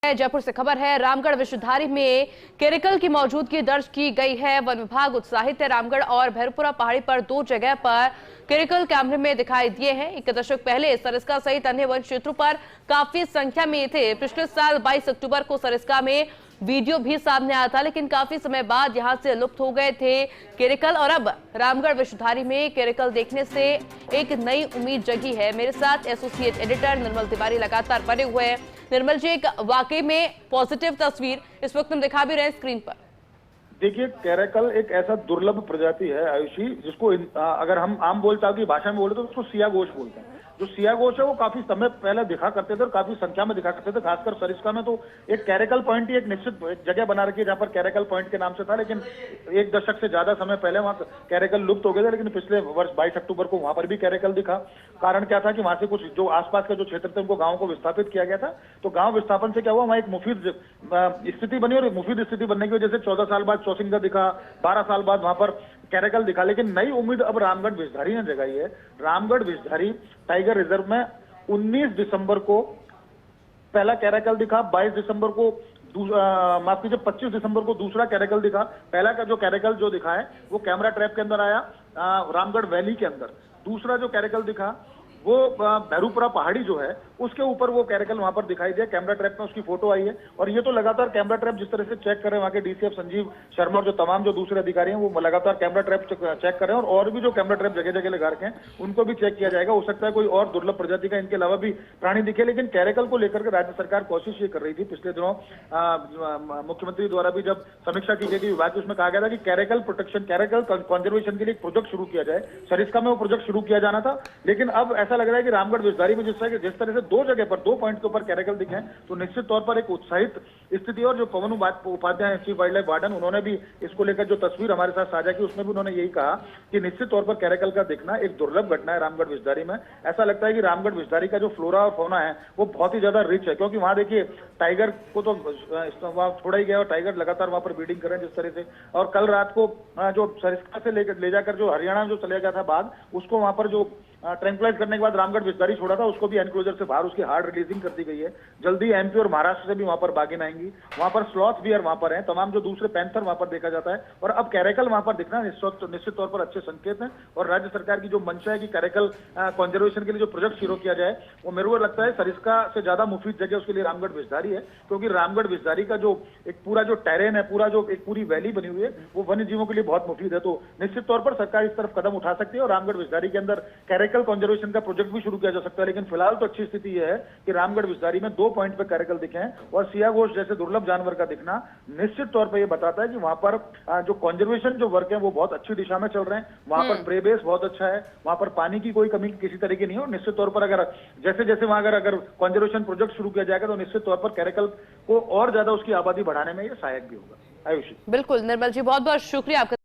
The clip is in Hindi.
जयपुर से खबर है। रामगढ़ विषधारी में केरिकल की मौजूदगी दर्ज की गई है। वन विभाग उत्साहित है। रामगढ़ और भैरपुरा पहाड़ी पर दो जगह पर केरिकल कैमरे में दिखाई दिए हैं। एक दशक पहले सरिस्का सहित अन्य वन क्षेत्रों पर काफी संख्या में थे। पिछले साल 22 अक्टूबर को सरिस्का में वीडियो भी सामने आया था, लेकिन काफी समय बाद यहां से लुप्त हो गए थे केरिकल। और अब रामगढ़ विषधारी में केरिकल देखने से एक नई उम्मीद जगी है। मेरे साथ एसोसिएट एडिटर निर्मल तिवारी लगातार बने हुए हैं। निर्मल जी, एक वाकई में पॉजिटिव तस्वीर इस वक्त हम दिखा भी रहे हैं स्क्रीन पर। देखिए, कैरेकल एक ऐसा दुर्लभ प्रजाति है आयुषी, जिसको अगर हम आम बोलचाल की भाषा में बोले तो उसको सिया घोष बोलते हैं। जो सिया घोष है वो काफी समय पहले दिखा करते थे और काफी संख्या में दिखा करते थे। खासकर सरिस्का में तो एक कैरेकल पॉइंट ही एक निश्चित जगह बना रखी है जहां पर कैरेकल पॉइंट के नाम से था, लेकिन एक दशक से ज्यादा समय पहले वहां कैरेकल लुप्त हो गए थे। लेकिन पिछले वर्ष 22 अक्टूबर को वहां पर भी कैरेकल दिखा। कारण क्या था कि वहां से कुछ जो आसपास के जो क्षेत्र थे उनको गाँव को विस्थापित किया गया था। तो गाँव विस्थापन से क्या हुआ, वहां एक मुफीद स्थिति बनी और मुफीद स्थिति बनने की वजह से 14 साल बाद चौसिंगा दिखा, 12 साल बाद वहां पर कैरेकल दिखा। लेकिन नई उम्मीद अब रामगढ़ विषधारी ने जगाई है। रामगढ़ विषधारी टाइगर रिजर्व में 19 दिसंबर को पहला कैरेकल दिखा, 22 दिसंबर को माफ कीजिए 25 दिसंबर को दूसरा कैरेकल दिखा। पहला का जो कैरेकल जो दिखा है वो कैमरा ट्रैप के अंदर आया रामगढ़ वैली के अंदर। दूसरा जो कैरेकल दिखा वो भैरूपुरा पहाड़ी जो है उसके ऊपर वो कैरेकल वहां पर दिखाई दिया। कैमरा ट्रैप में उसकी फोटो आई है और ये तो लगातार कैमरा ट्रैप जिस तरह से चेक कर रहे हैं वहां के डीसीएफ संजीव शर्मा और जो तमाम जो दूसरे अधिकारी हैं वो लगातार कैमरा ट्रैप चेक कर रहे हैं। और भी जो कैमरा ट्रैप जगह जगह लगा रखे हैं उनको भी चेक किया जाएगा। हो सकता है कोई और दुर्लभ प्रजाति का इनके अलावा भी प्राणी दिखे। लेकिन कैरेकल को लेकर के राज्य सरकार कोशिश ये कर रही थी। पिछले दिनों मुख्यमंत्री द्वारा भी जब समीक्षा की गई थी विभाग की, उसमें कहा गया था कि कैरेकल प्रोटेक्शन, कैरेकल कंजर्वेशन के लिए एक प्रोजेक्ट शुरू किया जाए। सरिस्का में वो प्रोजेक्ट शुरू किया जाना था, लेकिन अब ऐसा लग रहा है कि रामगढ़ विषधारी में जिस तरह से दो जगह पर, दो पॉइंट के ऊपर कैरेकल दिखे हैं, तो निश्चित तौर पर एक उत्साहित स्थिति। और जो Pawan Upadhyay chief wildlife warden, उन्होंने भी इसको लेकर जो तस्वीर हमारे साथ साझा की उसमें भी उन्होंने यही कहा कि निश्चित तौर पर कैरेकल का दिखना एक दुर्लभ घटना है रामगढ़ विषधारी में। ऐसा लगता है कि रामगढ़ विषधारी का जो फ्लोरा और फौना है वो बहुत ही ज्यादा रिच है, क्योंकि वहां देखिए टाइगर को तो वहां छोड़ा ही गया और टाइगर लगातार वहां पर ब्रीडिंग कर रहे हैं जिस तरह से। और कल रात को जो सरिस्का से ले जाकर जो हरियाणा जो चले गया था बाघ, उसको वहां पर जो ट्रैंकुलाइज करने के बाद रामगढ़ विषधारी छोड़ा था उसको भी एनक्लोजर से बाहर उसकी हार्ड रिलीजिंग कर दी गई है। जल्दी एमपी और महाराष्ट्र से भी वहां पर बाघिन आएंगी। वहां पर स्लॉथ बियर वहां पर हैं, तमाम जो दूसरे पैंथर वहां पर देखा जाता है। और अब कैरेकल वहां पर दिखना निश्चित तौर पर अच्छे संकेत हैं। और राज्य सरकार की जो मंशा है कि कैरेकल कंजर्वेशन के लिए जो प्रोजेक्ट शुरू किया जाए, वो मेरे को लगता है सरिस्का से ज्यादा मुफीद जगह उसके लिए रामगढ़ विषधारी है। क्योंकि रामगढ़ विषधारी का जो एक पूरा जो टेरेन है, पूरा जो एक पूरी वैली बनी हुई है, वो वन्य जीवों के लिए बहुत मुफीद है। तो निश्चित तौर पर सरकार इस तरफ कदम उठा सकती है और रामगढ़ विषधारी के अंदर कैरेकल कंजर्वेशन का प्रोजेक्ट भी शुरू किया जा सकता है। लेकिन फिलहाल तो अच्छी स्थिति यह है कि रामगढ़ विषधारी में दो पॉइंट पे कैरेकल दिखे हैं और सिया घोष जैसे दुर्लभ जानवर का दिखना निश्चित तौर पर यह बताता है कि वहां पर जो कंजर्वेशन जो वर्क है वो बहुत अच्छी दिशा में चल रहे हैं। वहां पर प्रे बेस बहुत अच्छा है, वहां पर पानी की कोई कमी किसी तरह की नहीं है। और निश्चित तौर पर अगर जैसे जैसे वहां अगर कंजर्वेशन प्रोजेक्ट शुरू किया जाएगा तो निश्चित तौर पर कैरेकल को और ज्यादा उसकी आबादी बढ़ाने में यह सहायक भी होगा। आयुषी। बिल्कुल निर्मल जी, बहुत बहुत शुक्रिया आपका।